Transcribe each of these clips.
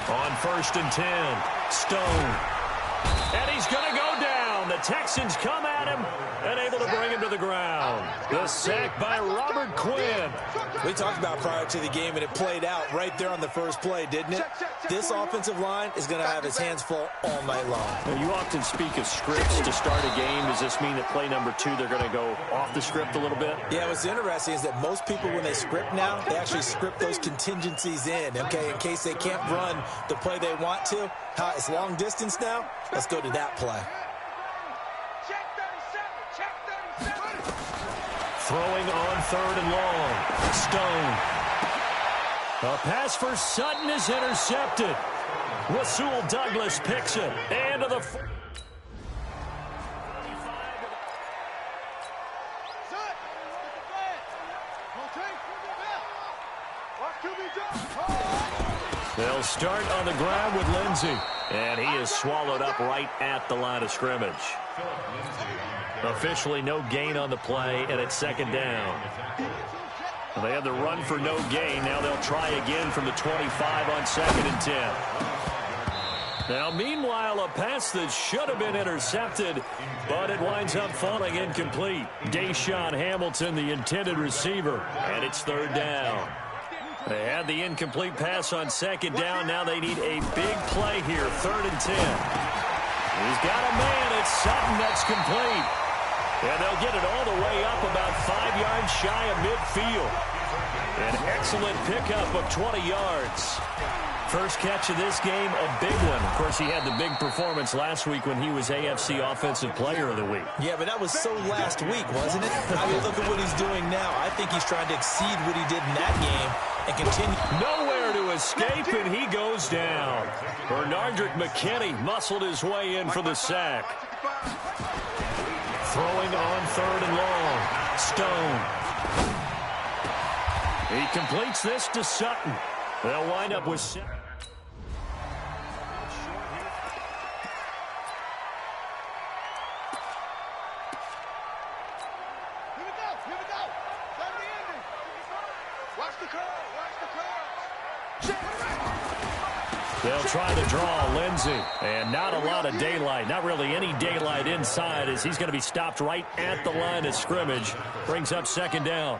On 1st and 10, Stone. And he's going to go down. The Texans come at him and able to bring him to the ground. The sack by Robert Quinn. We talked about prior to the game, and it played out right there on the first play, didn't it? This offensive line is going to have his hands full all night long. Now, you often speak of scripts to start a game. Does this mean that play number 2, they're going to go off the script a little bit? Yeah, what's interesting is that most people, when they script now, they actually script those contingencies in, okay, in case they can't run the play they want to. It's long distance now. Let's go to that play. Throwing on 3rd and long. Stone. A pass for Sutton is intercepted. Rasul Douglas picks it. And to the... They'll start on the ground with Lindsey. And he is swallowed up right at the line of scrimmage. Officially no gain on the play, and it's 2nd down. They had the run for no gain. Now they'll try again from the 25 on 2nd and 10. Now, meanwhile, a pass that should have been intercepted, but it winds up falling incomplete. Deshaun Hamilton, the intended receiver, and it's 3rd down. They had the incomplete pass on 2nd down. Now they need a big play here, 3rd and 10. He's got a man. It's Sutton that's complete. And they'll get it all the way up about 5 yards shy of midfield. An excellent pickup of 20 yards. First catch of this game, a big one. Of course, he had the big performance last week when he was AFC Offensive Player of the Week. Yeah, but that was so last week, wasn't it? I mean, look at what he's doing now. I think he's trying to exceed what he did in that game and continue. Nowhere to escape, and he goes down. Bernardrick McKinney muscled his way in for the sack. Throwing on 3rd and long. Stone. He completes this to Sutton. They'll wind up with... They'll try to draw Lindsey, and not a lot of daylight, not really any daylight inside, as he's going to be stopped right at the line of scrimmage. Brings up 2nd down.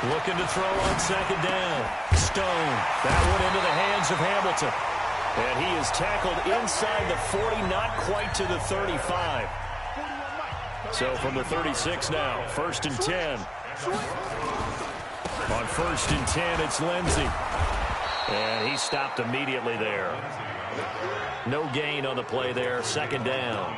Looking to throw on 2nd down. Stone. That one into the hands of Hamilton. And he is tackled inside the 40, not quite to the 35. So from the 36 now, 1st and 10. On 1st and 10, it's Lindsey. And he stopped immediately there. No gain on the play there, 2nd down.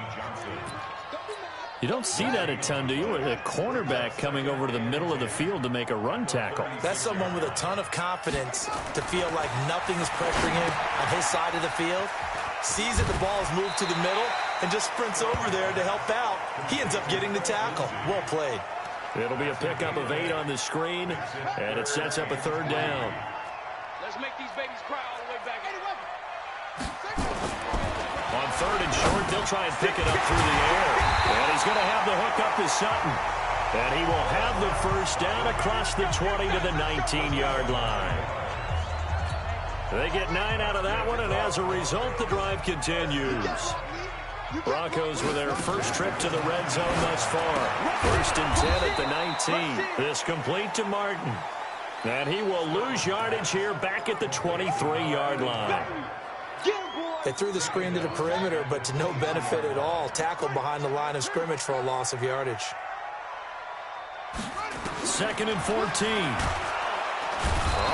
You don't see that a ton, do you? A cornerback coming over to the middle of the field to make a run tackle. That's someone with a ton of confidence to feel like nothing is pressuring him on his side of the field. Sees that the ball is moved to the middle and just sprints over there to help out. He ends up getting the tackle. Well played. It'll be a pickup of 8 on the screen, and it sets up a 3rd down. Let's make these babies cry all the way back. On 3rd and short, they'll try and pick it up through the air. And he's going to have the hook up to Sutton. And he will have the 1st down across the 20 to the 19-yard line. They get 9 out of that one, and as a result, the drive continues. Broncos with their first trip to the red zone thus far. 1st and 10 at the 19. This complete to Martin. And he will lose yardage here back at the 23-yard line. They threw the screen to the perimeter, but to no benefit at all. Tackled behind the line of scrimmage for a loss of yardage. 2nd and 14.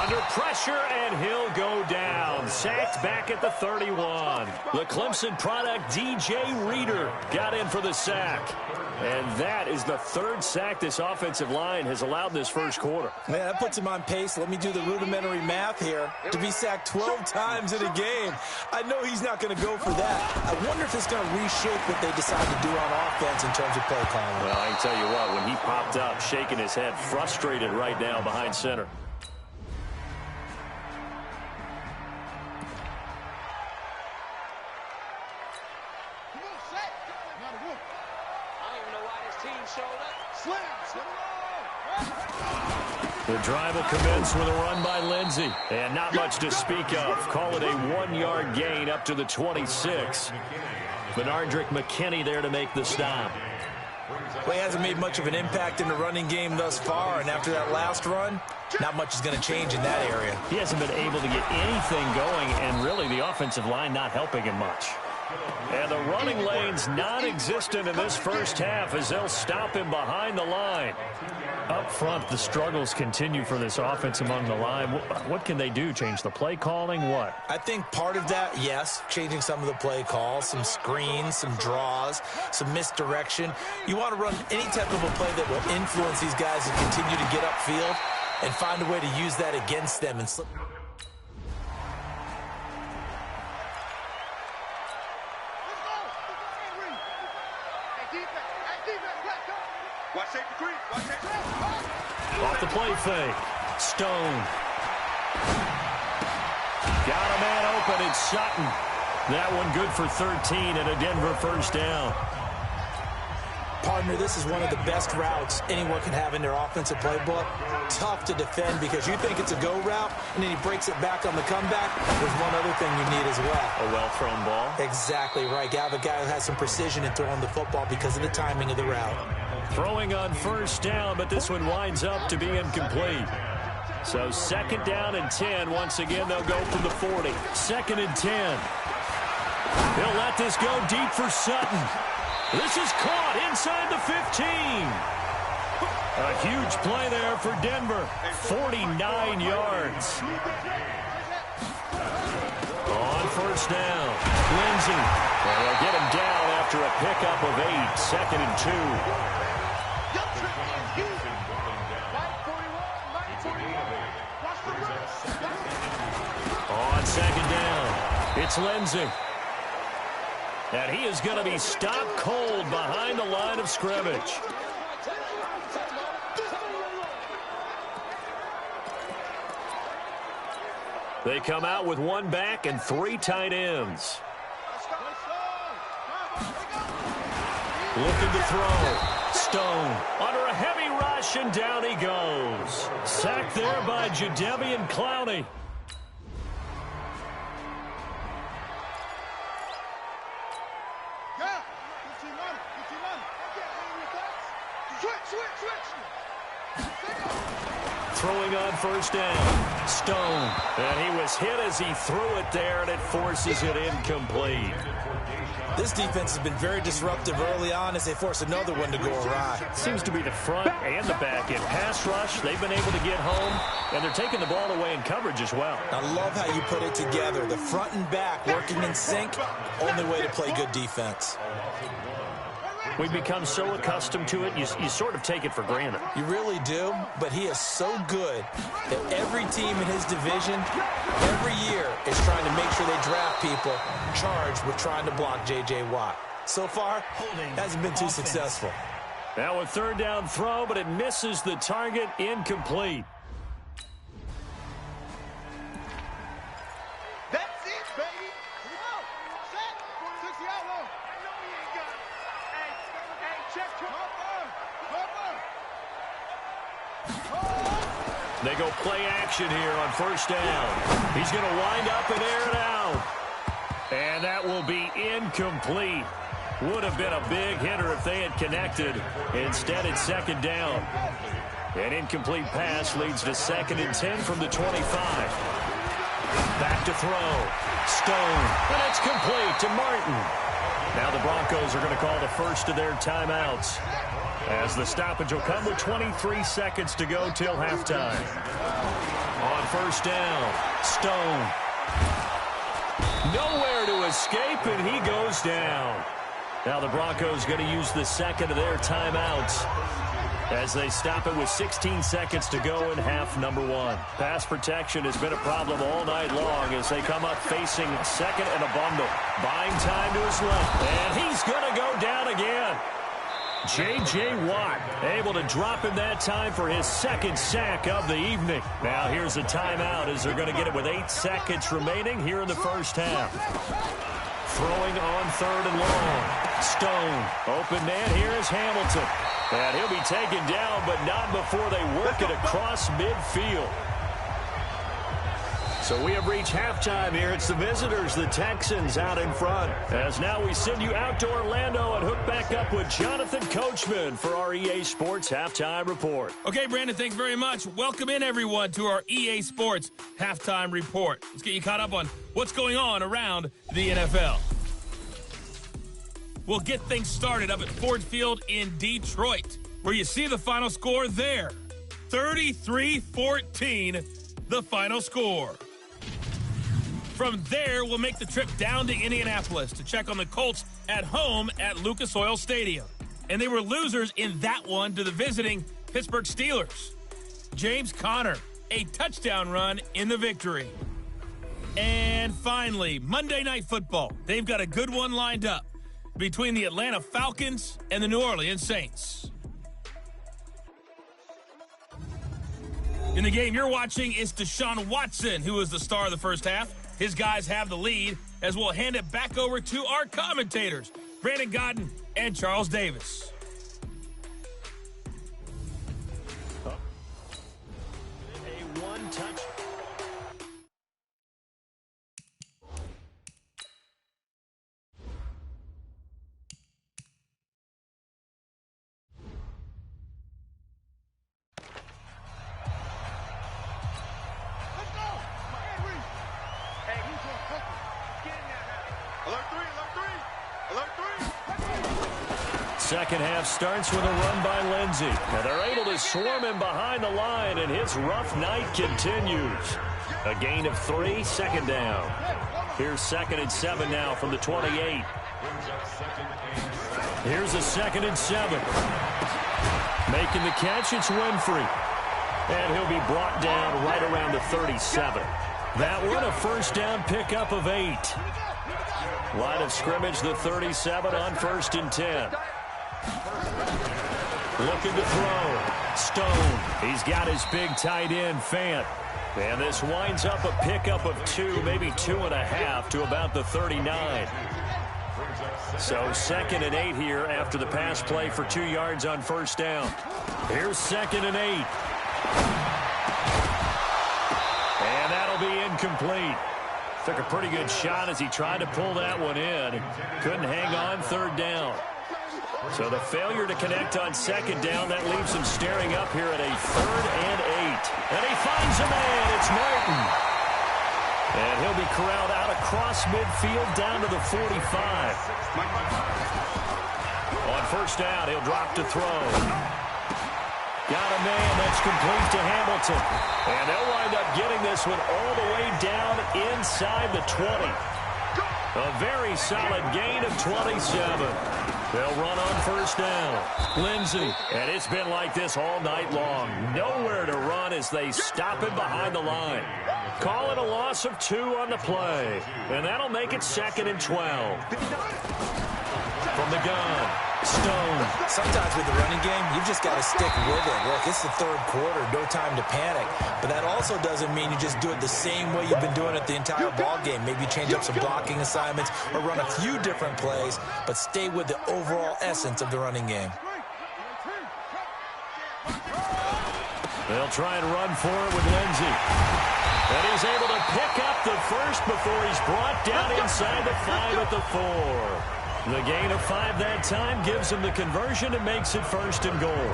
Under pressure, and he'll go down. Sacked back at the 31. The Clemson product, DJ Reader, got in for the sack. And that is the 3rd sack this offensive line has allowed this first quarter. Man, that puts him on pace. Let me do the rudimentary math here. To be sacked 12 times in a game, I know he's not going to go for that. I wonder if it's going to reshape what they decide to do on offense in terms of play calling. Well, I can tell you what, when he popped up, shaking his head, frustrated right now behind center. The drive will commence with a run by Lindsey. And not much to speak of. Call it a 1-yard gain up to the 26. Benardrick McKinney there to make the stop. Well, he hasn't made much of an impact in the running game thus far, and after that last run, not much is going to change in that area. He hasn't been able to get anything going, and really the offensive line not helping him much. And the running lane's non-existent in this first half as they'll stop him behind the line. Up front, the struggles continue for this offense among the line. What can they do? Change the play calling? What? I think part of that, yes, changing some of the play calls, some screens, some draws, some misdirection. You want to run any type of a play that will influence these guys to continue to get upfield and find a way to use that against them and slip. Off the play fake. Stone. Got a man open. It's Sutton. That one good for 13 and a Denver first down. Partner, this is one of the best routes anyone can have in their offensive playbook. Tough to defend because you think it's a go route, and then he breaks it back on the comeback. There's one other thing you need as well. A well-thrown ball? Exactly right. You have a guy who has some precision in throwing the football because of the timing of the route. Throwing on first down, but this one winds up to be incomplete. So 2nd down and 10. Once again, they'll go from the 40. 2nd and 10. He'll let this go deep for Sutton. This is caught inside the 15. A huge play there for Denver. 49 yards. On first down, Lindsey. And they'll get him down after a pickup of 8. 2nd and 2. On 2nd down, it's Lindsey. And he is going to be stopped cold behind the line of scrimmage. They come out with 1 back and 3 tight ends. Looking to throw. Stone under a heavy rush, and down he goes. Sacked there by Jadeveon Clowney. Throwing on first down. Stone. And he was hit as he threw it there, and it forces it incomplete. This defense has been very disruptive early on as they force another one to go awry. Seems to be the front and the back end. Pass rush, they've been able to get home, and they're taking the ball away in coverage as well. I love how you put it together. The front and back working in sync, only way to play good defense. We've become so accustomed to it, you sort of take it for granted. You really do, but he is so good that every team in his division, every year, is trying to make sure they draft people charged with trying to block J.J. Watt. So far, hasn't been too successful. Now a 3rd down throw, but it misses the target, incomplete. They go play action here on first down. He's going to wind up and air it out. And that will be incomplete. Would have been a big hitter if they had connected. Instead, it's 2nd down. An incomplete pass leads to 2nd and 10 from the 25. Back to throw. Stone. And it's complete to Martin. Now the Broncos are going to call the first of their timeouts, as the stoppage will come with 23 seconds to go till halftime. On first down, Stone. Nowhere to escape, and he goes down. Now the Broncos going to use the 2nd of their timeouts as they stop it with 16 seconds to go in half number 1. Pass protection has been a problem all night long as they come up facing 2nd and a bundle. Buying time to his left, and he's going to go down again. J.J. Watt able to drop him that time for his 2nd sack of the evening. Now here's a timeout as they're going to get it with 8 seconds remaining here in the first half. Throwing on 3rd and long. Stone. Open man here is Hamilton. And he'll be taken down, but not before they work it across midfield. So we have reached halftime here. It's the visitors, the Texans, out in front. As now we send you out to Orlando and hook back up with Jonathan Coachman for our EA Sports Halftime Report. Okay, Brandon, thanks very much. Welcome in, everyone, to our EA Sports Halftime Report. Let's get you caught up on what's going on around the NFL. We'll get things started up at Ford Field in Detroit, where you see the final score there. 33-14, the final score. From there, we'll make the trip down to Indianapolis to check on the Colts at home at Lucas Oil Stadium. And they were losers in that one to the visiting Pittsburgh Steelers. James Conner, a touchdown run in the victory. And finally, Monday Night Football. They've got a good one lined up between the Atlanta Falcons and the New Orleans Saints. In the game you're watching is Deshaun Watson, who is the star of the first half. His guys have the lead, as we'll hand it back over to our commentators, Brandon Godden and Charles Davis. A one-touch. Second half starts with a run by Lindsey. And they're able to swarm him behind the line, and his rough night continues. A gain of 3, second down. Here's 2nd and 7 now from the 28. Here's a 2nd and 7. Making the catch, it's Winfrey. And he'll be brought down right around the 37. That one a first down pickup of 8. Line of scrimmage, the 37 on 1st and 10. Looking to throw. Stone. He's got his big tight end, Fant. And this winds up a pickup of 2, maybe 2.5 to about the 39. So 2nd and 8 here after the pass play for 2 yards on first down. Here's 2nd and 8. And that'll be incomplete. Took a pretty good shot as he tried to pull that one in. Couldn't hang on 3rd down. So the failure to connect on 2nd down, that leaves him staring up here at a 3rd and 8. And he finds a man. It's Martin. And he'll be corralled out across midfield down to the 45. On first down, he'll drop to throw. Got a man. That's complete to Hamilton. And they'll wind up getting this one all the way down inside the 20. A very solid gain of 27. They'll run on first down. Lindsey. And it's been like this all night long. Nowhere to run as they stop him behind the line. Call it a loss of 2 on the play. And that'll make it 2nd and 12. From the gun, Stone. Sometimes with the running game, you've just got to stick with it. Look, it's the 3rd quarter, no time to panic. But that also doesn't mean you just do it the same way you've been doing it the entire ball game. Maybe change up some blocking assignments or run a few different plays, but stay with the overall essence of the running game. They'll try and run for it with Lindsey. And he's able to pick up the first before he's brought down inside the 5 at the 4. The gain of 5 that time gives him the conversion and makes it 1st and goal.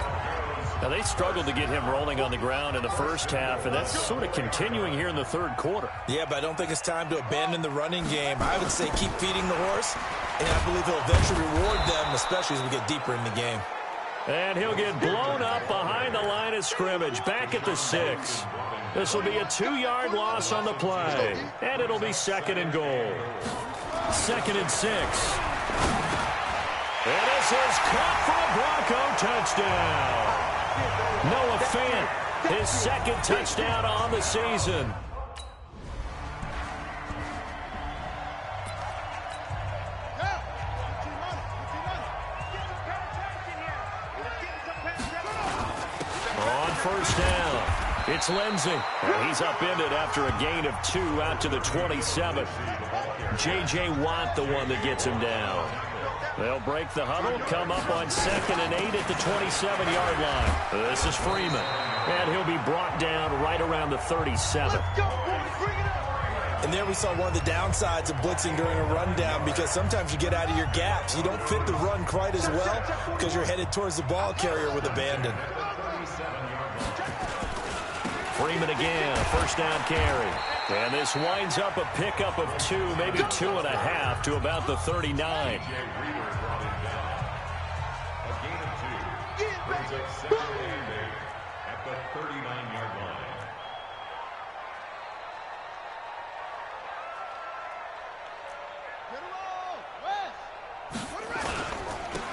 Now, they struggled to get him rolling on the ground in the first half, and that's sort of continuing here in the 3rd quarter. Yeah, but I don't think it's time to abandon the running game. I would say keep feeding the horse, and I believe he'll eventually reward them, especially as we get deeper in the game. And he'll get blown up behind the line of scrimmage, back at the 6. This will be a 2-yard loss on the play, and it'll be 2nd and goal. 2nd and 6. And this is caught for a Bronco touchdown. Noah Fant, his 2nd touchdown on the season. On first down, it's Lindsey. And he's upended after a gain of 2 out to the 27. J.J. Watt, the one that gets him down. They'll break the huddle, come up on 2nd and 8 at the 27-yard line. This is Freeman, and he'll be brought down right around the 37. And there we saw one of the downsides of blitzing during a rundown, because sometimes you get out of your gaps. You don't fit the run quite as well because you're headed towards the ball carrier with abandon. Freeman again, a first down carry. And this winds up a pickup of 2, maybe 2.5 to about the 39. At the 39-yard line.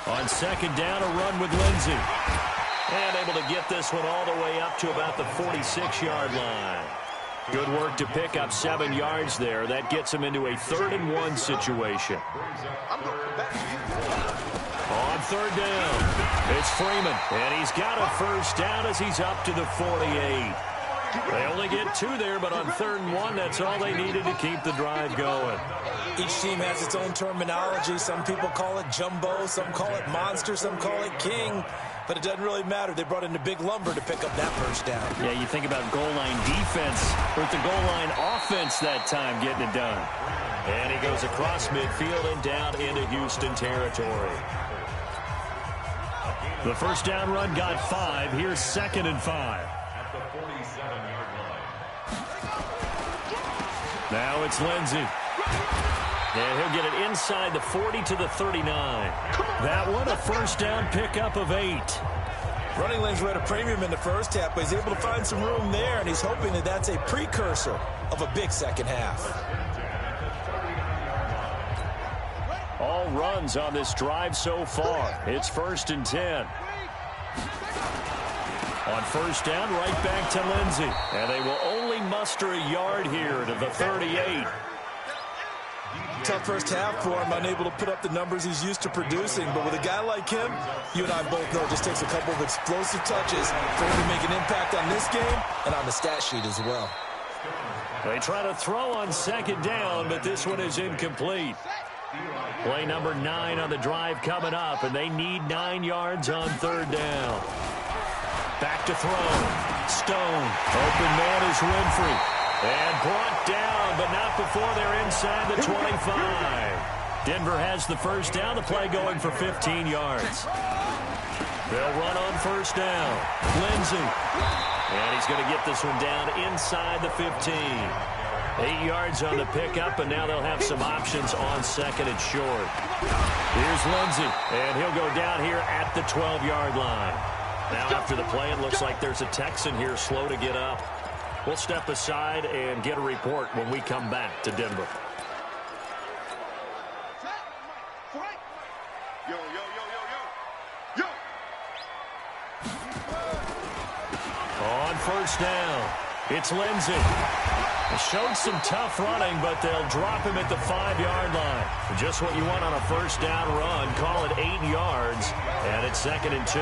On 2nd down, a run with Lindsey. And able to get this one all the way up to about the 46-yard line. Good work to pick up 7 yards there. That gets him into a 3rd and 1 situation. On 3rd down, it's Freeman. And he's got a first down as he's up to the 48. They only get 2 there, but on 3rd and 1, that's all they needed to keep the drive going. Each team has its own terminology. Some people call it jumbo, some call it monster, some call it king. But it doesn't really matter. They brought in the big lumber to pick up that first down. Yeah, you think about goal line defense with the goal line offense that time getting it done. And he goes across midfield and down into Houston territory. The first down run got 5. Here's 2nd and 5. At the 47-yard line. Now it's Lindsey. And he'll get it inside the 40 to the 39. That one, a first down pickup of 8. Running lanes were at a premium in the first half, but he's able to find some room there, and he's hoping that that's a precursor of a big second half. All runs on this drive so far. It's 1st and 10. On first down, right back to Lindsey. And they will only muster a yard here to the 38. Tough first half for him, unable to put up the numbers he's used to producing. But with a guy like him, you and I both know it just takes a couple of explosive touches for him to make an impact on this game and on the stat sheet as well. They try to throw on 2nd down, but this one is incomplete. Play number 9 on the drive coming up, and they need 9 yards on 3rd down. Back to throw. Stone. Open man is Winfrey. And brought down, but not before they're inside the 25. Denver has the first down. The play going for 15 yards. They'll run on first down. Lindsey. And he's going to get this one down inside the 15. 8 yards on the pickup, and now they'll have some options on 2nd and short. Here's Lindsey, and he'll go down here at the 12-yard line. Now after the play, it looks like there's a Texan here slow to get up. We'll step aside and get a report when we come back to Denver. On first down, it's Lindsey. He showed some tough running, but they'll drop him at the 5-yard line. Just what you want on a first down run. Call it 8 yards, and it's 2nd and 2.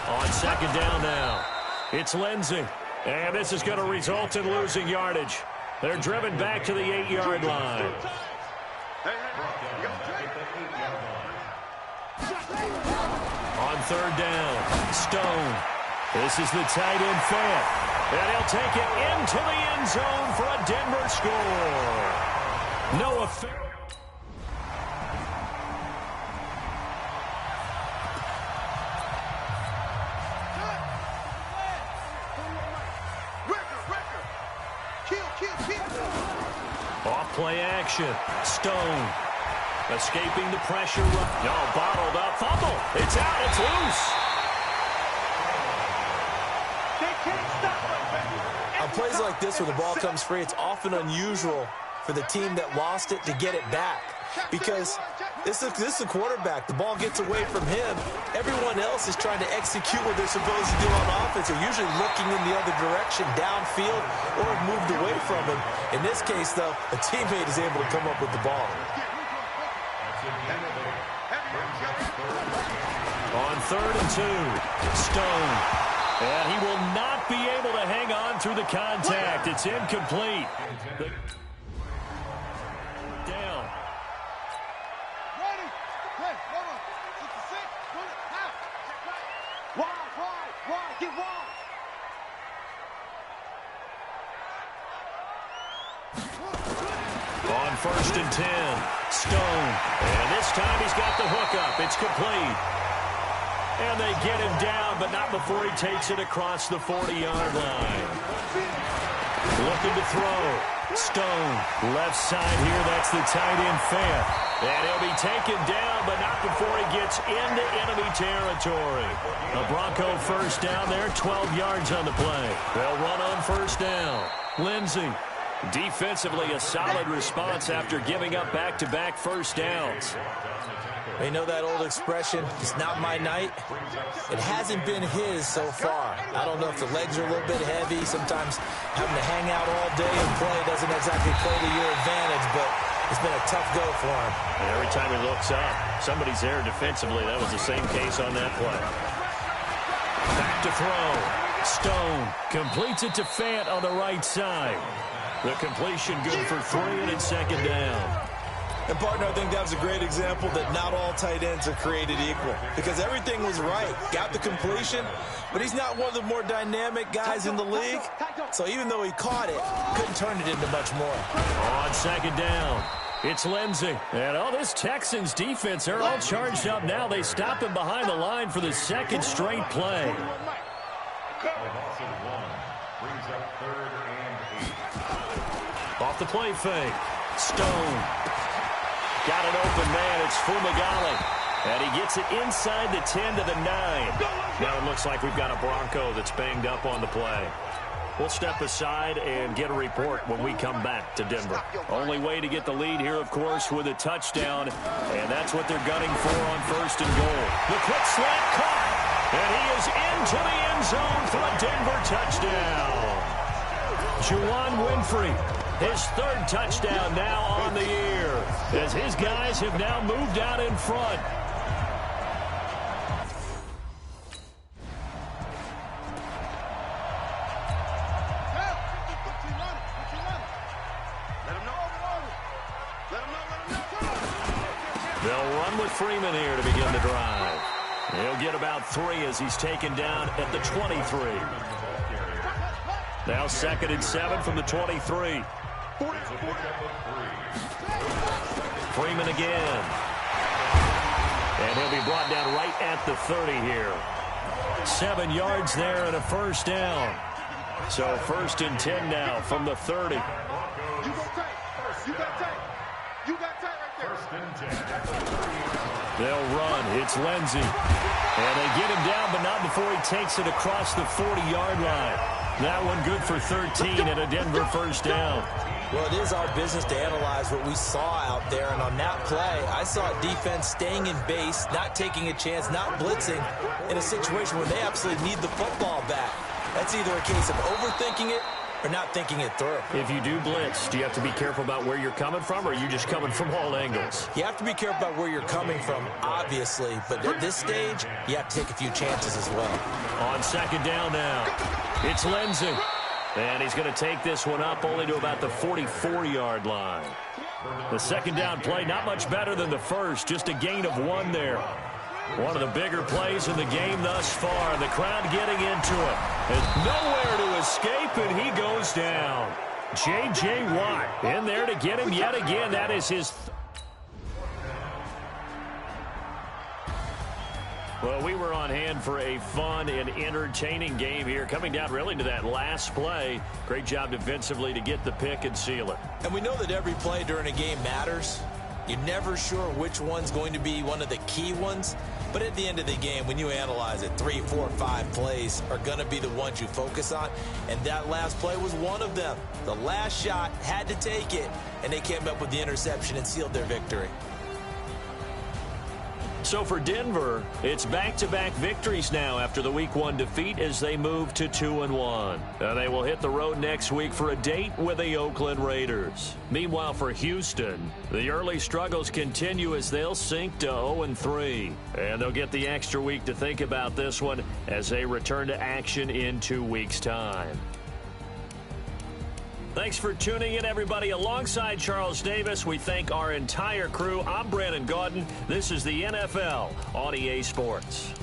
On 2nd down now, it's Lindsey. And this is going to result in losing yardage. They're driven back to the 8-yard line. On 3rd down, Stone. This is the tight end Fant. And he'll take it into the end zone for a Denver score. Noah Fant. Off-play action. Stone. Escaping the pressure. No, bottled up. Fumble. It's out. It's loose. On plays like this where the ball comes free, it's often unusual for the team that lost it to get it back. Because this is a quarterback. The ball gets away from him. Everyone else is trying to execute what they're supposed to do on offense. They're usually looking in the other direction, downfield, or have moved away from him. In this case, though, a teammate is able to come up with the ball. On 3rd and 2, Stone. And he will not be able to hang on the contact. It's incomplete. Down. Ready. Hey, hold on. 66. Put it out. Wide. Get wide. On 1st and 10, Stone. And this time he's got the hookup. It's complete. And they get him down, but not before he takes it across the 40-yard line. Looking to throw. Stone, left side here. That's the tight end, Fant. And he'll be taken down, but not before he gets into enemy territory. A Bronco first down there, 12 yards on the play. They'll run on 1st down. Lindsey. Defensively, a solid response after giving up back-to-back first downs. You know that old expression, it's not my night? It hasn't been his so far. I don't know if the legs are a little bit heavy. Sometimes having to hang out all day and play doesn't exactly play to your advantage, but it's been a tough go for him. And every time he looks up, somebody's there defensively. That was the same case on that play. Back to throw. Stone completes it to Fant on the right side. The completion good for 3, and it's 2nd down. And, partner, I think that was a great example that not all tight ends are created equal. Because everything was right. Got the completion, but he's not one of the more dynamic guys in the league. So even though he caught it, couldn't turn it into much more. On 2nd down, it's Lindsey. And all this Texans defense, they're all charged up now. They stop him behind the line for the 2nd straight play. Brings up 3rd and 8. Off the play fake. Stone. Got an open man. It's Fumagalli. And he gets it inside the 10 to the 9. Now it looks like we've got a Bronco that's banged up on the play. We'll step aside and get a report when we come back to Denver. Only way to get the lead here, of course, with a touchdown. And that's what they're gunning for on 1st and goal. The quick slant caught. And he is into the end zone for a Denver touchdown. Juwan Winfrey, his 3rd touchdown now on the year, as his guys have now moved out in front. They'll run with Freeman here to begin the drive. He'll get about 3 as he's taken down at the 23. Now 2nd and 7 from the 23. Freeman again. And he'll be brought down right at the 30 here. 7 yards there and a 1st down. So 1st and 10 now from the 30. You got tight right there. 1st and 10. They'll run. It's Lindsey. And they get him down, but not before he takes it across the 40-yard line. That one good for 13 and a Denver 1st down. Well, it is our business to analyze what we saw out there. And on that play, I saw defense staying in base, not taking a chance, not blitzing in a situation where they absolutely need the football back. That's either a case of overthinking it or not thinking it through. If you do blitz, do you have to be careful about where you're coming from, or are you just coming from all angles? You have to be careful about where you're coming from, obviously. But at this stage, you have to take a few chances as well. On 2nd down now, it's Lindsey. And he's going to take this one up only to about the 44-yard line. The 2nd down play, not much better than the first, just a gain of 1 there. One of the bigger plays in the game thus far. The crowd getting into it. And nowhere to escape, and he goes down. J.J. Watt in there to get him yet again. That is his... Well, we were on hand for a fun and entertaining game here. Coming down really to that last play. Great job defensively to get the pick and seal it. And we know that every play during a game matters. You're never sure which one's going to be one of the key ones. But at the end of the game, when you analyze it, 3, 4, 5 plays are going to be the ones you focus on. And that last play was one of them. The last shot had to take it, and they came up with the interception and sealed their victory. So for Denver, it's back-to-back victories now after the Week 1 defeat as they move to 2-1. And they will hit the road next week for a date with the Oakland Raiders. Meanwhile, for Houston, the early struggles continue as they'll sink to 0-3. And they'll get the extra week to think about this one as they return to action in 2 weeks' time. Thanks for tuning in, everybody. Alongside Charles Davis, we thank our entire crew. I'm Brandon Gaudin. This is the NFL on EA Sports.